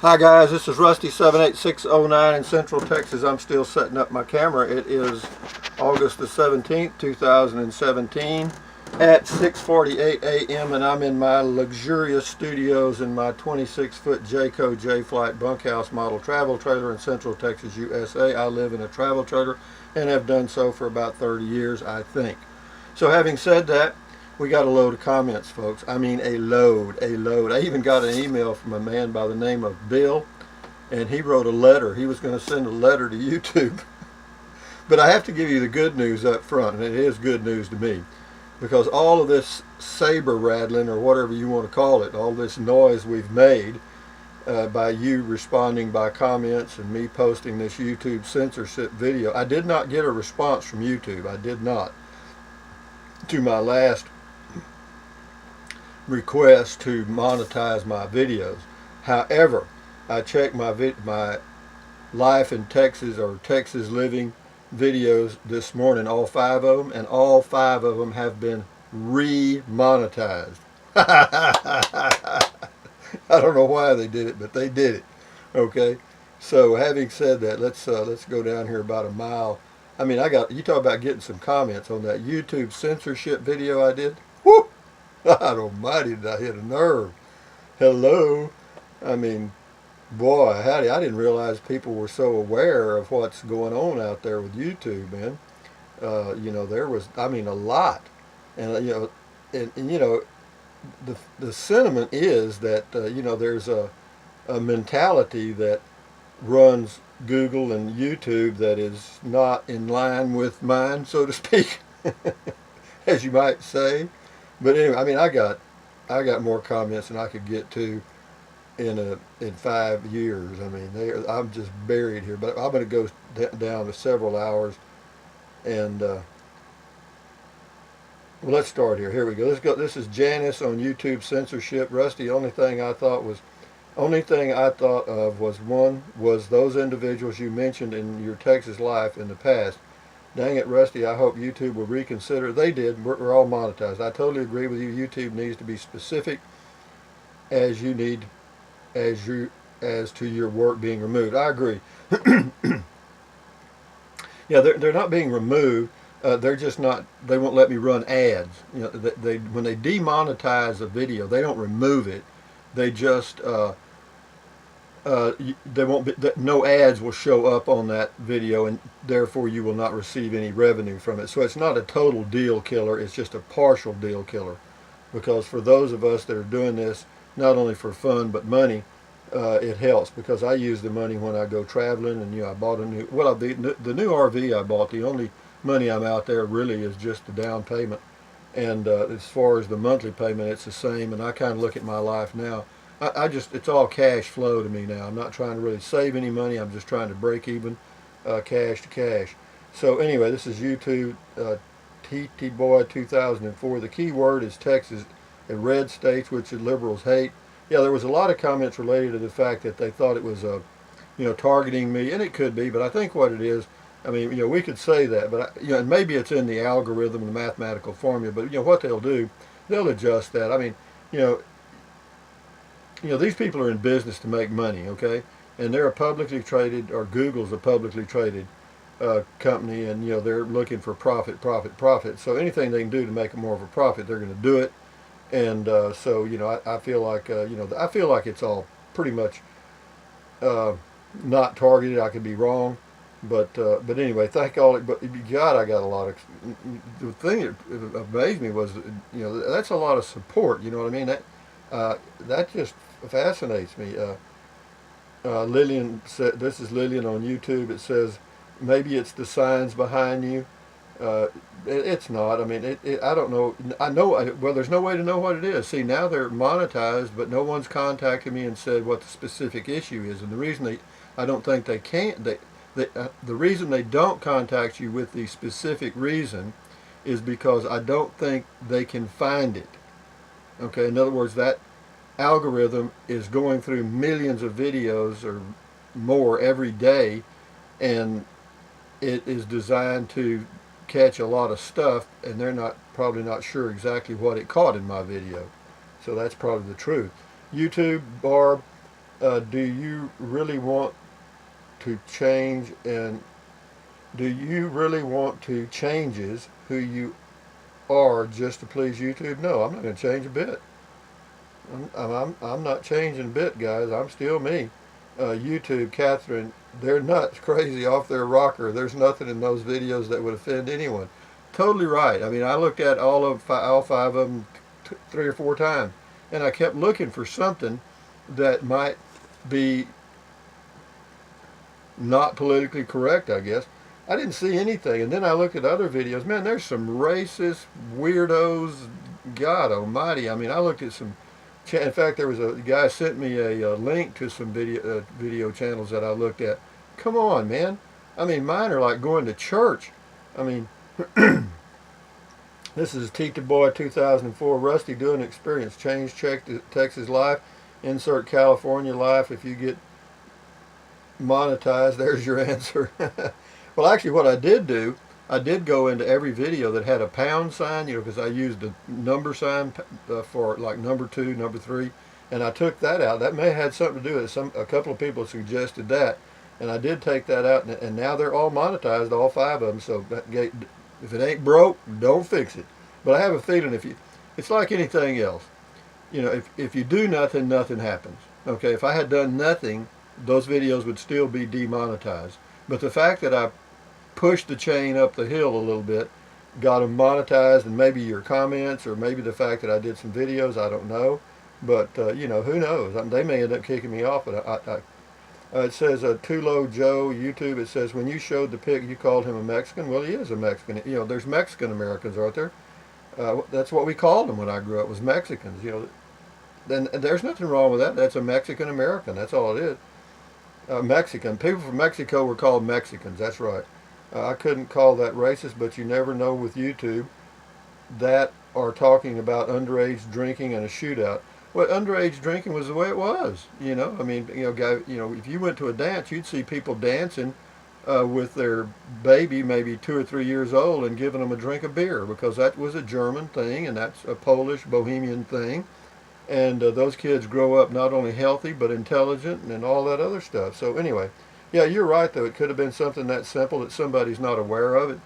Hi guys, this is Rusty 78609 in Central Texas. I'm still setting up my camera. It is August the 17th, 2017 at 6:48 a.m. and I'm in my luxurious studios in my 26-foot Jayco J-Flight bunkhouse model travel trailer in Central Texas, USA. I live in a travel trailer and have done so for about 30 years, I think. So having said that, we got a load of comments, folks. I mean a load. I even got an email from a man by the name of Bill, and he wrote a letter. He was going to send a letter to YouTube. But I have to give you the good news up front, and it is good news to me, because all of this saber rattling, or whatever you want to call it, all this noise we've made by you responding by comments and me posting this YouTube censorship video, I did not get a response from YouTube. I did not. To my last request to monetize my videos. However, I checked my life in Texas or Texas living videos this morning, all 5 of them, and all 5 of them have been re-monetized. I don't know why they did it, but they did it. Okay, so having said that, let's go down here about a mile. I mean, you talk about getting some comments on that YouTube censorship video I did. Whoop! God almighty, did I hit a nerve. Hello. I mean, boy, howdy, I didn't realize people were so aware of what's going on out there with YouTube, man. You know, there was, I mean, a lot. And, you know, and you know, the sentiment is that, you know, there's a mentality that runs Google and YouTube that is not in line with mine, so to speak, as you might say. But anyway, I mean, I got more comments than I could get to in 5 years. I mean, I'm just buried here. But I'm going to go down to several hours, and well, let's start here. Here we go. Let's go. This is Janice on YouTube censorship. Rusty, only thing I thought of was those individuals you mentioned in your Texas life in the past. Dang it, Rusty, I hope YouTube will reconsider. They did. We're all monetized. I totally agree with you. YouTube needs to be specific as to your work being removed. I agree. Yeah, they're not being removed. They're just not, they won't let me run ads. You know, when they demonetize a video, they don't remove it. They just there won't be, no ads will show up on that video, and therefore you will not receive any revenue from it. So it's not a total deal killer, it's just a partial deal killer. Because for those of us that are doing this not only for fun but money, it helps, because I use the money when I go traveling. And you know, I bought the new RV I bought, the only money I'm out there really is just the down payment, and as far as the monthly payment, it's the same. And I kind of look at my life now, it's all cash flow to me now. I'm not trying to really save any money. I'm just trying to break even, cash to cash. So anyway, this is YouTube, TT Boy 2004. The key word is Texas and red states, which the liberals hate. Yeah, there was a lot of comments related to the fact that they thought it was, you know, targeting me, and it could be. But I think what it is, I mean, you know, we could say that, but you know, and maybe it's in the algorithm, the mathematical formula. But you know what they'll do, they'll adjust that. I mean, you know, these people are in business to make money, okay? And they're a publicly traded, or Google's a publicly traded company, and you know, they're looking for profit. So anything they can do to make more of a profit, they're going to do it. And so you know, I feel like you know, I feel like it's all pretty much not targeted. I could be wrong, but anyway, thank all. But God, I got a lot of. The thing that amazed me was, you know, that's a lot of support. You know what I mean? That just fascinates me. Lillian said, this is Lillian on YouTube. It says maybe it's the signs behind you. It's not. I mean, I don't know. I know. Well, there's no way to know what it is. See, now they're monetized, but no one's contacted me and said what the specific issue is. And the reason I don't think they can't. The reason they don't contact you with the specific reason is because I don't think they can find it. Okay. In other words, that algorithm is going through millions of videos or more every day, and it is designed to catch a lot of stuff, and they're probably not sure exactly what it caught in my video. So that's probably the truth. YouTube, Barb, Do you really want to change, and do you really want to changes who you are just to please YouTube? No, I'm not going to change a bit. I'm not changing a bit, guys. I'm still me. YouTube, Catherine, they're nuts, crazy, off their rocker. There's nothing in those videos that would offend anyone. Totally right. I mean, I looked at all five of them 3 or 4 times, and I kept looking for something that might be not politically correct, I guess. I didn't see anything, and then I looked at other videos. Man, there's some racist weirdos. God Almighty! I mean, I looked at some. In fact, there was a guy sent me a link to some video channels that I looked at. Come on, man! I mean, mine are like going to church. I mean, this is Tita Boy 2004. Rusty doing experience. Change Texas life. Insert California life. If you get monetized, there's your answer. Well, actually, what I did do, I did go into every video that had a pound sign, because I used the number sign for like number 2, number 3, and I took that out. That may have had something to do with it. A couple of people suggested that, and I did take that out, and now they're all monetized, all 5 of them. So if it ain't broke, don't fix it. But I have a feeling it's like anything else. If you do nothing, nothing happens. Okay, if I had done nothing, those videos would still be demonetized. But the fact that I pushed the chain up the hill a little bit, got them monetized, and maybe your comments, or maybe the fact that I did some videos, I don't know. But, who knows? They may end up kicking me off. But it says, Tulo Joe, YouTube, it says, when you showed the pic, you called him a Mexican. Well, he is a Mexican. There's Mexican Americans, aren't there? That's what we called them when I grew up, was Mexicans. Then there's nothing wrong with that. That's a Mexican American. That's all it is. Mexican. People from Mexico were called Mexicans. That's right. I couldn't call that racist, but you never know with YouTube that are talking about underage drinking and a shootout. Well, underage drinking was the way it was. I mean, if you went to a dance, you'd see people dancing with their baby, maybe 2 or 3 years old, and giving them a drink of beer, because that was a German thing, and that's a Polish Bohemian thing. And those kids grow up not only healthy but intelligent and all that other stuff. So anyway, yeah, you're right though. It could have been something that simple that somebody's not aware of it,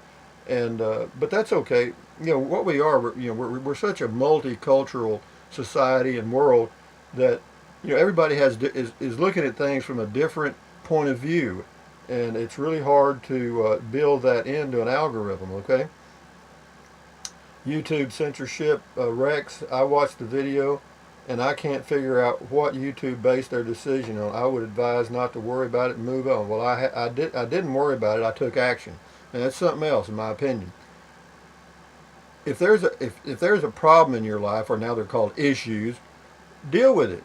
and but that's okay. What we are, we're such a multicultural society and world that everybody is looking at things from a different point of view, and it's really hard to build that into an algorithm. Okay. YouTube censorship, Rex. I watched the video, and I can't figure out what YouTube based their decision on. I would advise not to worry about it and move on. Well, I didn't worry about it. I took action, and that's something else, in my opinion. If there's a problem in your life, or now they're called issues, deal with it.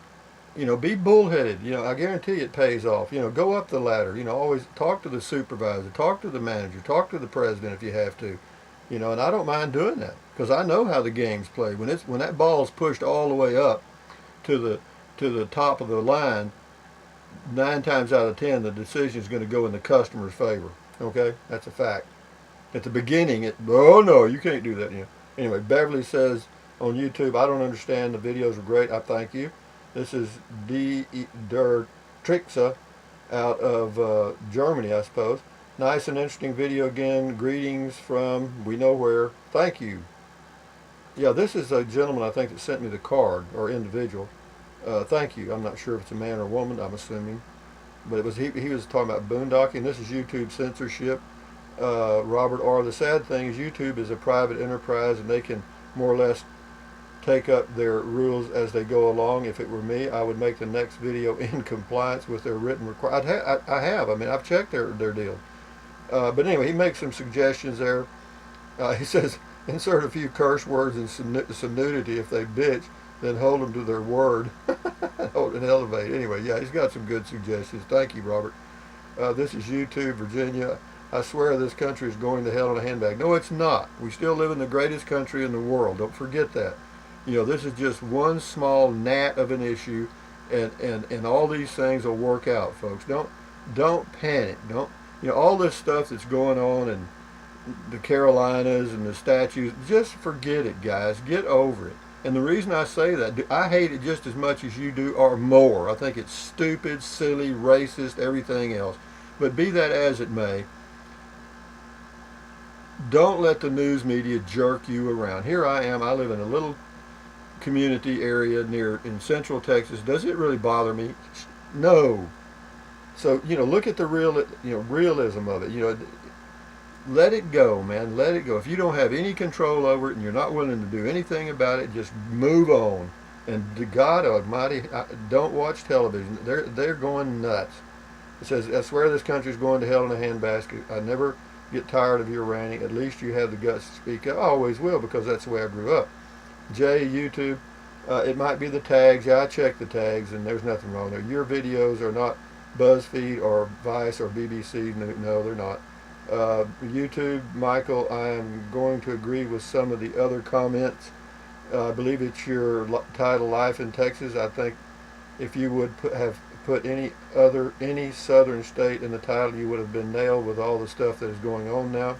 Be bullheaded. I guarantee it pays off. Go up the ladder. Always talk to the supervisor, talk to the manager, talk to the president if you have to. And I don't mind doing that, because I know how the game's played. When that ball's pushed all the way up to the top of the line, 9 times out of 10 the decision is going to go in the customer's favor. Okay, that's a fact. At the beginning, oh no, you can't do that. Anyway, Beverly says on YouTube, I don't understand. The videos are great. I thank you. This is Der Trixa out of Germany, I suppose. Nice and interesting video again. Greetings from we know where. Thank you. Yeah, this is a gentleman, I think, that sent me the card, or individual. Thank you. I'm not sure if it's a man or woman, I'm assuming. But he was talking about boondocking. This is YouTube censorship. Robert R. The sad thing is YouTube is a private enterprise, and they can more or less take up their rules as they go along. If it were me, I would make the next video in compliance with their written requirements. I have. I mean, I've checked their deal. But anyway, he makes some suggestions there. He says, insert a few curse words and some nudity if they bitch, then hold them to their word. Hold and elevate. Anyway, yeah, he's got some good suggestions. Thank you, Robert. This is YouTube, Virginia. I swear this country is going to hell in a handbag. No, it's not. We still live in the greatest country in the world. Don't forget that. This is just one small gnat of an issue, and all these things will work out, folks. Don't panic. Don't. All this stuff that's going on in the Carolinas and the statues, just forget it, guys. Get over it. And the reason I say that, I hate it just as much as you do, or more. I think it's stupid, silly, racist, everything else. But be that as it may, don't let the news media jerk you around. Here I am. I live in a little community area near in central Texas. Does it really bother me? No. So look at the realism of it. Let it go, man. Let it go. If you don't have any control over it and you're not willing to do anything about it, just move on. And to God Almighty, don't watch television. They're going nuts. It says, I swear this country's going to hell in a handbasket. I never get tired of your ranting. At least you have the guts to speak up. I always will, because that's the way I grew up. Jay, YouTube, it might be the tags. Yeah, I check the tags, and there's nothing wrong there. Your videos are not BuzzFeed or Vice or BBC. No, they're not. YouTube, Michael, I am going to agree with some of the other comments. I believe it's your title, Life in Texas. I think if you would have put any southern state in the title, you would have been nailed with all the stuff that is going on now.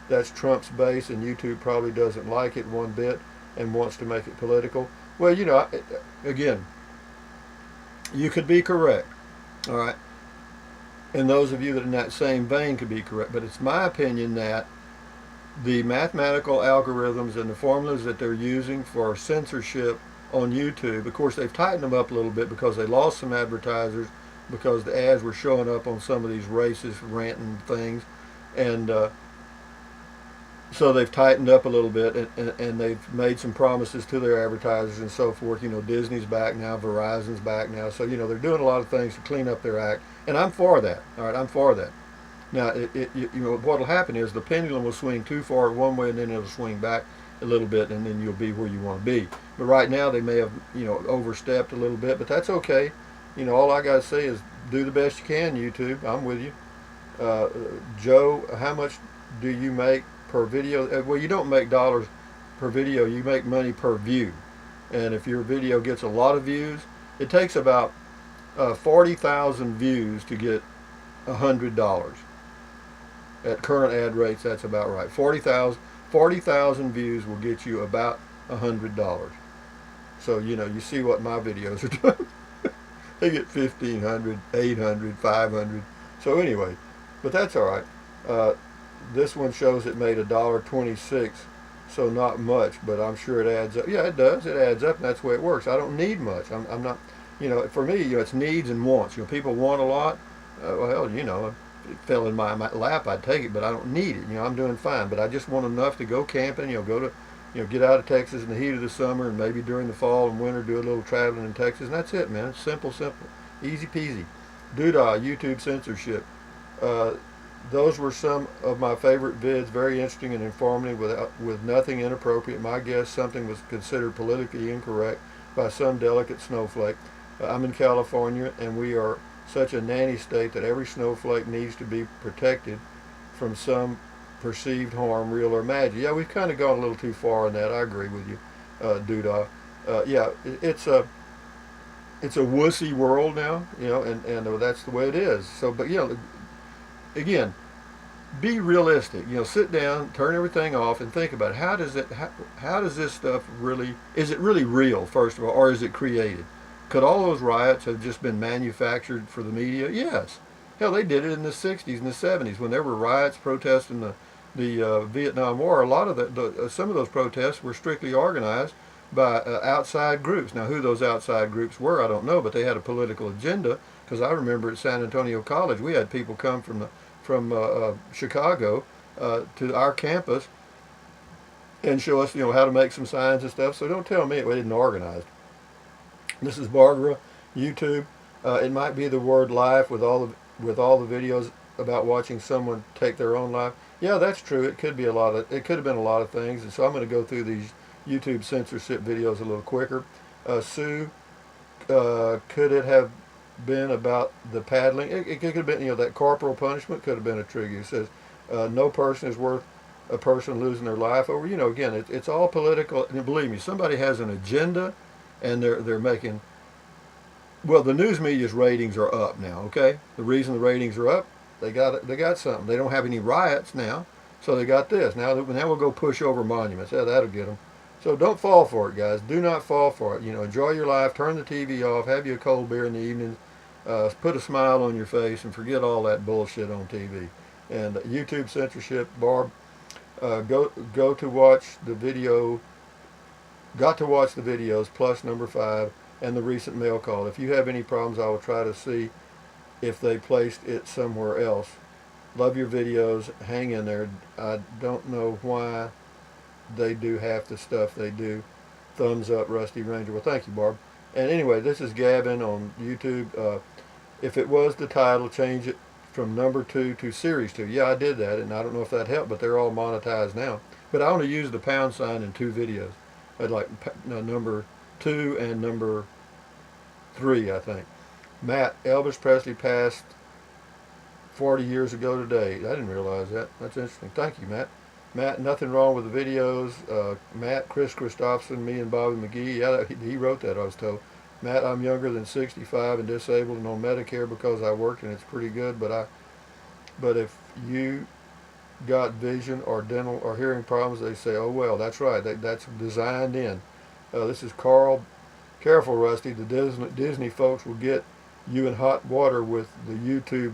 That's Trump's base, and YouTube probably doesn't like it one bit and wants to make it political. Well, again, you could be correct, all right? And those of you that are in that same vein could be correct. But it's my opinion that the mathematical algorithms and the formulas that they're using for censorship on YouTube, of course, they've tightened them up a little bit because they lost some advertisers because the ads were showing up on some of these racist ranting things. And so they've tightened up a little bit, and they've made some promises to their advertisers and so forth. Disney's back now, Verizon's back now. So, they're doing a lot of things to clean up their act. And I'm for that. All right, I'm for that. Now, what'll happen is the pendulum will swing too far one way, and then it'll swing back a little bit, and then you'll be where you want to be. But right now, they may have, overstepped a little bit, but that's okay. All I got to say is do the best you can, YouTube. I'm with you. Joe, how much do you make per video? Well, you don't make dollars per video. You make money per view. And if your video gets a lot of views, it takes about 40,000 views to get $100. At current ad rates, that's about right. 40,000 views will get you about $100. So, you see what my videos are doing. They get 1,500, 800, 500. So anyway, but that's all right. This one shows it made $1.26, so not much, but I'm sure it adds up. Yeah, it does. It adds up, and that's the way it works. I don't need much. I'm not, for me, it's needs and wants. People want a lot. Well, if it fell in my lap, I'd take it, but I don't need it. I'm doing fine, but I just want enough to go camping. Go to, get out of Texas in the heat of the summer, and maybe during the fall and winter do a little traveling in Texas, and that's it, man. It's simple, easy peasy. Doodah, YouTube censorship. Those were some of my favorite vids, very interesting and informative with nothing inappropriate. My guess, something was considered politically incorrect by some delicate snowflake. I'm in California, and we are such a nanny state that every snowflake needs to be protected from some perceived harm, real or imagined. Yeah, we've kind of gone a little too far in that. I agree with you, Doodah. Yeah, it's a wussy world now, and that's the way it is. So, but again, be realistic. Sit down, turn everything off, and think about it. How does this stuff really? Is it really real? First of all, or is it created? Could all those riots have just been manufactured for the media? Yes. Hell, they did it in the 60s and the 70s when there were riots protesting the Vietnam War. A lot of some of those protests were strictly organized by outside groups. Now, who those outside groups were, I don't know, but they had a political agenda. Because I remember at San Antonio College, we had people come from Chicago to our campus and show us, how to make some signs and stuff. So don't tell me it wasn't organized. This is Barbara, YouTube. It might be the word life with all the videos about watching someone take their own life. Yeah, that's true. It could be it could have been a lot of things. And so I'm going to go through these YouTube censorship videos a little quicker. Sue, could it have been about the paddling? It could have been, that corporal punishment could have been a trigger. It says, no person is worth a person losing their life over. Again, it's all political. And believe me, somebody has an agenda, and they're making. Well, the news media's ratings are up now. Okay, the reason the ratings are up, they got something. They don't have any riots now, so they got this. Now we'll go push over monuments. Yeah, that'll get them. So don't fall for it, guys. Do not fall for it. You know, enjoy your life. Turn the TV off. Have you a cold beer in the evening. Put a smile on your face and forget all that bullshit on TV. And YouTube censorship, Barb, go to watch the video. Got to watch the videos plus number 5 and the recent mail call. If you have any problems, I will try to see if they placed it somewhere else. Love your videos. Hang in there. I don't know why they do half the stuff they do. Thumbs up, Rusty Ranger. Well, thank you, Barb. And anyway, this is Gavin on YouTube. If it was the title, change it from number 2 to series 2. Yeah, I did that, and I don't know if that helped, but they're all monetized now. But I only used the pound sign in 2 videos. I'd like number 2 and number 3, I think. Matt, Elvis Presley passed 40 years ago today. I didn't realize that. That's interesting. Thank you, Matt. Matt, nothing wrong with the videos. Matt, Chris Christopherson, me and Bobby McGee. Yeah, he wrote that, I was told. Matt, I'm younger than 65 and disabled and on Medicare because I worked, and it's pretty good. But if you got vision or dental or hearing problems, they say, oh well, that's right. That's designed in. This is Carl. Careful, Rusty. The Disney folks will get you in hot water with the YouTube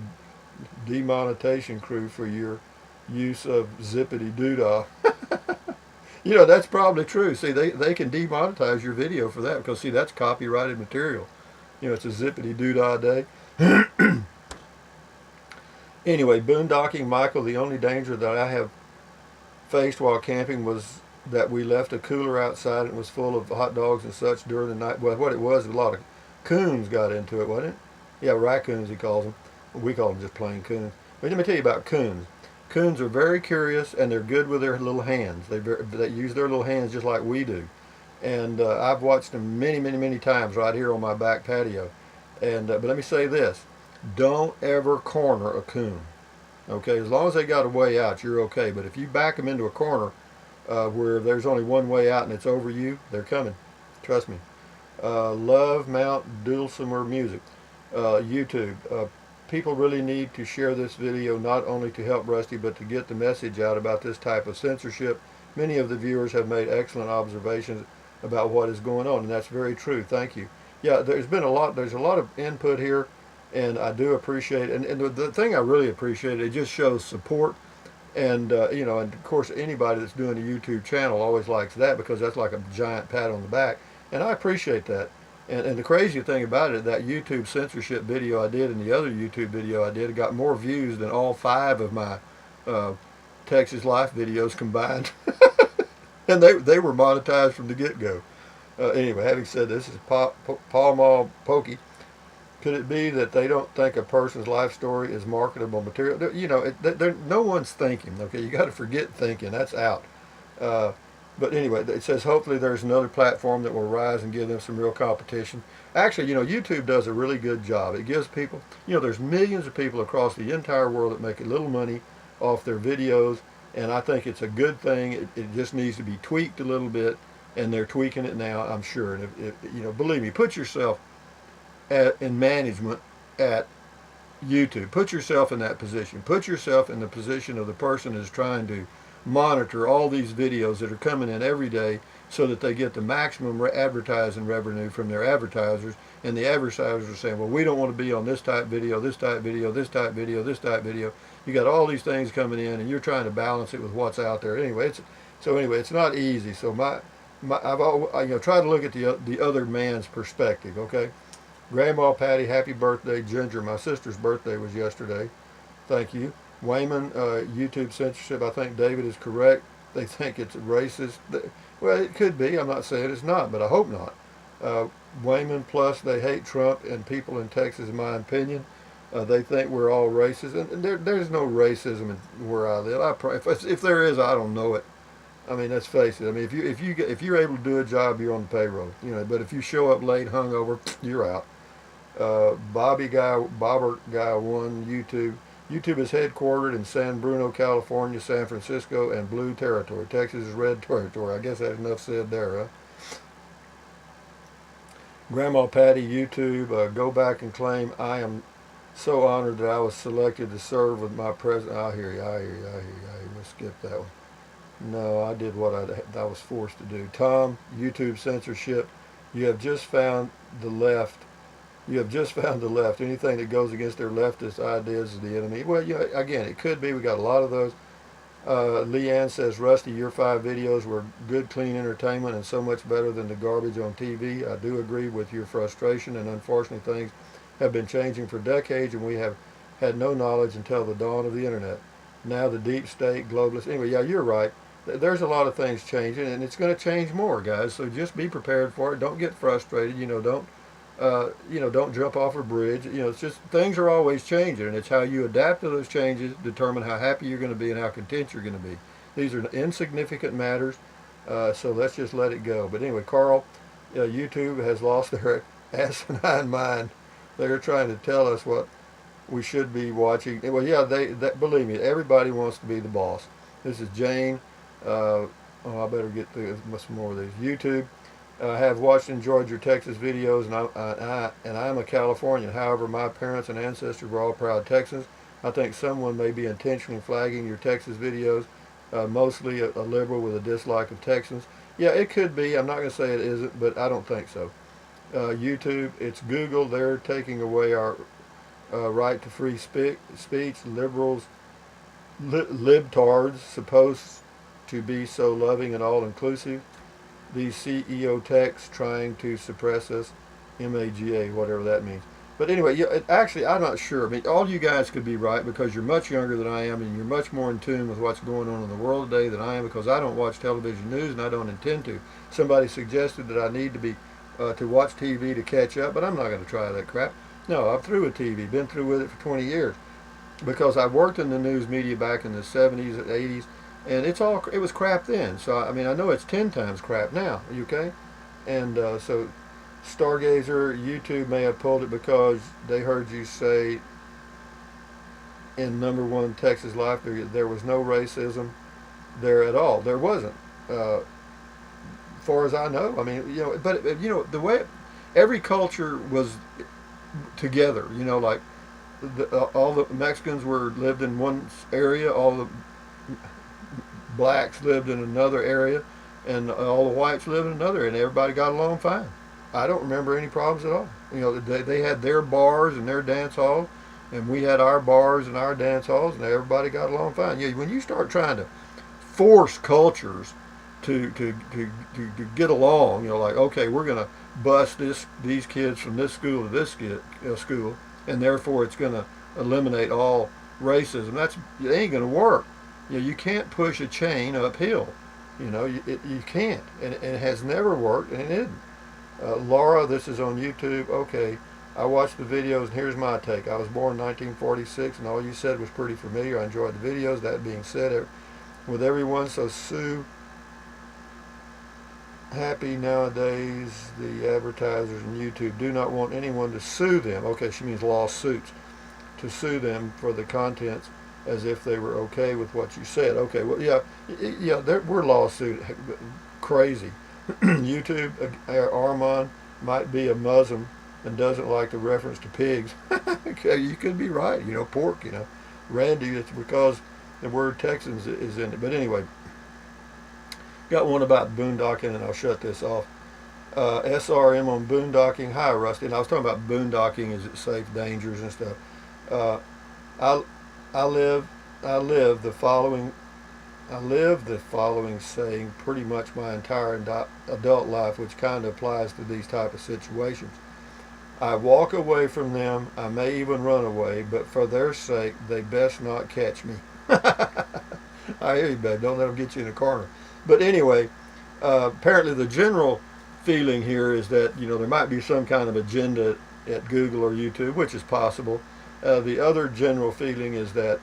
demonetization crew for your use of zippity doodah. You know, that's probably true. See, they can demonetize your video for that because, see, that's copyrighted material. You know, it's a zippity doodah day. Anyway, boondocking, Michael, the only danger that I have faced while camping was that we left a cooler outside and it was full of hot dogs and such during the night. Well, what it was, a lot of coons got into it, wasn't it? Yeah, raccoons he calls them. We call them just plain coons. But let me tell you about coons. Coons are very curious, and they're good with their little hands. They use their little hands just like we do. And I've watched them many, many, many times right here on my back patio. And but let me say this. Don't ever corner a coon. Okay, as long as they got a way out, you're okay. But if you back them into a corner where there's only one way out and it's over you, they're coming. Trust me. Love Mount Dulcimer Music. YouTube. People really need to share this video not only to help Rusty but to get the message out about this type of censorship. Many of the viewers have made excellent observations about what is going on, and that's very true. Thank you. Yeah, there's a lot of input here, and I do appreciate it. And the thing I really appreciate, it just shows support. And you know, and of course anybody that's doing a YouTube channel always likes that because that's like a giant pat on the back, and I appreciate that. And the crazy thing about it, that YouTube censorship video I did and the other YouTube video I did got more views than all 5 of my Texas Life videos combined. And they were monetized from the get-go. Anyway, having said this, is Paul Mall Pokey. Could it be that they don't think a person's life story is marketable material? You know, no one's thinking. Okay, you got to forget thinking. That's out. But anyway, it says hopefully there's another platform that will rise and give them some real competition. Actually, you know, YouTube does a really good job. It gives people, you know, there's millions of people across the entire world that make a little money off their videos, and I think it's a good thing. It just needs to be tweaked a little bit, and they're tweaking it now, I'm sure. And if you know, believe me, put yourself in management at YouTube. Put yourself in that position. Put yourself in the position of the person who's trying to monitor all these videos that are coming in every day so that they get the maximum advertising revenue from their advertisers, and the advertisers are saying, well, we don't want to be on this type video, this type video, this type video, this type video. You got all these things coming in, and you're trying to balance it with what's out there. Anyway, it's not easy. So I've tried to look at the other man's perspective. Okay, Grandma Patty, happy birthday, Ginger. My sister's birthday was yesterday. Thank you. Wayman, YouTube censorship, I think David is correct. They think it's racist. Well, it could be. I'm not saying it's not, but I hope not. Wayman, plus they hate Trump and people in Texas, in my opinion. They think we're all racist. And there's no racism where I live. If there is, I don't know it. I mean, let's face it. I mean, if you're able to do a job, you're on the payroll. You know, but if you show up late, hungover, you're out. Bobber Guy 1, YouTube. YouTube is headquartered in San Bruno, California, San Francisco, and Blue Territory. Texas is Red Territory. I guess that's enough said there, huh? Grandma Patty, YouTube, go back and claim, I am so honored that I was selected to serve with my president. I hear you. We'll skip that one. No, I did what I was forced to do. Tom, YouTube censorship. You have just found the left. You have just found the left. Anything that goes against their leftist ideas is the enemy. Well, yeah, again, it could be. We got a lot of those. Leanne says, Rusty, your 5 videos were good, clean entertainment and so much better than the garbage on TV. I do agree with your frustration, and unfortunately things have been changing for decades and we have had no knowledge until the dawn of the internet. Now the deep state, globalists. Anyway, yeah, you're right. There's a lot of things changing and it's going to change more, guys. So just be prepared for it. Don't get frustrated. Don't jump off a bridge. It's just things are always changing, and it's how you adapt to those changes determine how happy you're going to be and how content you're going to be. These are insignificant matters, so let's just let it go. But anyway, Carl, YouTube has lost their asinine mind. They're trying to tell us what we should be watching. Well, yeah, believe me, everybody wants to be the boss. This is Jane. I better get through some more of these. YouTube. I have watched and enjoyed your Texas videos, and I'm a Californian. However, my parents and ancestors were all proud Texans. I think someone may be intentionally flagging your Texas videos, mostly a liberal with a dislike of Texans. Yeah, it could be. I'm not going to say it isn't, but I don't think so. YouTube, it's Google. They're taking away our right to free speech. Liberals, libtards, supposed to be so loving and all-inclusive. These CEO techs trying to suppress us, MAGA, whatever that means. But anyway, actually, I'm not sure. I mean, all you guys could be right because you're much younger than I am and you're much more in tune with what's going on in the world today than I am, because I don't watch television news and I don't intend to. Somebody suggested that I need to watch TV to catch up, but I'm not going to try that crap. No, I'm through with TV, been through with it for 20 years because I worked in the news media back in the 70s and 80s. And it was crap then. So, I mean, I know it's 10 times crap now, okay? And so Stargazer, YouTube may have pulled it because they heard you say in #1 Texas Life there was no racism there at all. There wasn't. As far as I know. I mean, but, the way every culture was together, like all the Mexicans lived in one area, all the blacks lived in another area, and all the whites lived in another, and everybody got along fine. I don't remember any problems at all. They had their bars and their dance halls, and we had our bars and our dance halls, and everybody got along fine. When you start trying to force cultures to get along, like, okay, we're going to bus these kids from this school to this school, and therefore it's going to eliminate all racism. It ain't going to work. You can't push a chain uphill. You can't, and it has never worked, and it isn't. Laura, this is on YouTube. Okay, I watched the videos, and here's my take. I was born in 1946, and all you said was pretty familiar. I enjoyed the videos. That being said, with everyone so happy nowadays, the advertisers and YouTube do not want anyone to sue them. Okay, she means lawsuits, to sue them for the contents as if they were okay with what you said. Okay, well, yeah, we're lawsuit crazy. YouTube, Armand might be a Muslim and doesn't like the reference to pigs. Okay, you could be right. Pork. Randy, it's because the word Texans is in it. But anyway, got one about boondocking, and I'll shut this off. SRM on boondocking. Hi, Rusty. And I was talking about boondocking. Is it safe, dangers, and stuff. I live the following saying pretty much my entire adult life, which kind of applies to these type of situations. I walk away from them. I may even run away, but for their sake, they best not catch me. I hear you, babe. Don't let them get you in a corner. But anyway, apparently the general feeling here is that there might be some kind of agenda at Google or YouTube, which is possible. The other general feeling is that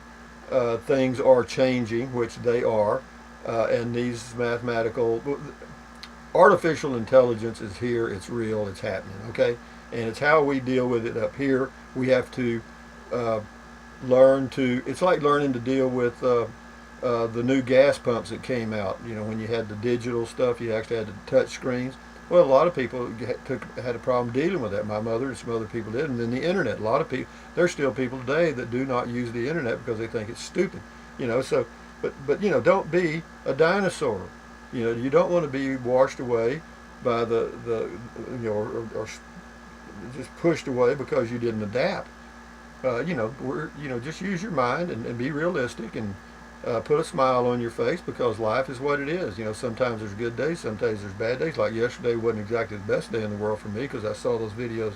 things are changing, which they are, and these artificial intelligence is here, it's real, it's happening, okay? And it's how we deal with it up here. We have to it's like learning to deal with the new gas pumps that came out. When you had the digital stuff, you actually had the touch screens. Well, a lot of people had a problem dealing with that. My mother and some other people did. And then the internet. A lot of people, there's still people today that do not use the internet because they think it's stupid. So But you know, don't be a dinosaur. You know, you don't want to be washed away by the you know, or just pushed away because you didn't adapt. You know, just use your mind and be realistic and put a smile on your face, because life is what it is. You know, sometimes there's good days, sometimes there's bad days. Like yesterday wasn't exactly the best day in the world for me because I saw those videos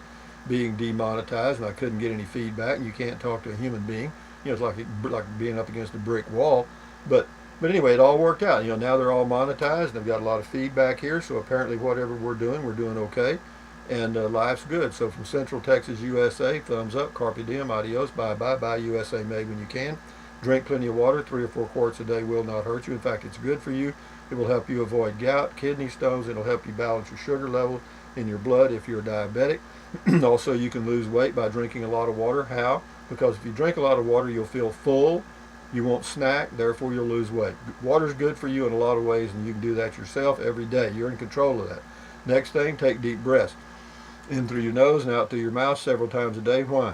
being demonetized and I couldn't get any feedback. And you can't talk to a human being. You know, it's like being up against a brick wall. But anyway, it all worked out. You know, now they're all monetized. And I've got a lot of feedback here, so apparently whatever we're doing okay. And life's good. So from Central Texas, USA, thumbs up, carpe diem, adios, bye-bye, buy USA made when you can. Drink plenty of water. 3 or 4 quarts a day will not hurt you. In fact, it's good for you. It will help you avoid gout, kidney stones. It'll help you balance your sugar level in your blood if you're diabetic. Also, you can lose weight by drinking a lot of water. How? Because if you drink a lot of water, you'll feel full. You won't snack, therefore you'll lose weight. Water's good for you in a lot of ways, and you can do that yourself every day. You're in control of that. Next thing, take deep breaths. In through your nose and out through your mouth several times a day. Why?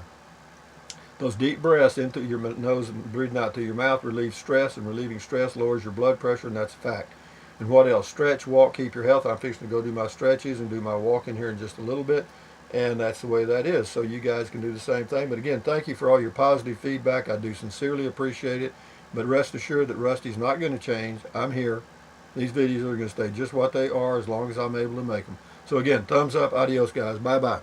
Those deep breaths in through your nose and breathing out through your mouth relieves stress, and relieving stress lowers your blood pressure, and that's a fact. And what else? Stretch, walk, keep your health. I'm fixing to go do my stretches and do my walking here in just a little bit, and that's the way that is. So you guys can do the same thing. But again, thank you for all your positive feedback. I do sincerely appreciate it. But rest assured that Rusty's not going to change. I'm here. These videos are going to stay just what they are as long as I'm able to make them. So again, thumbs up. Adios, guys. Bye-bye.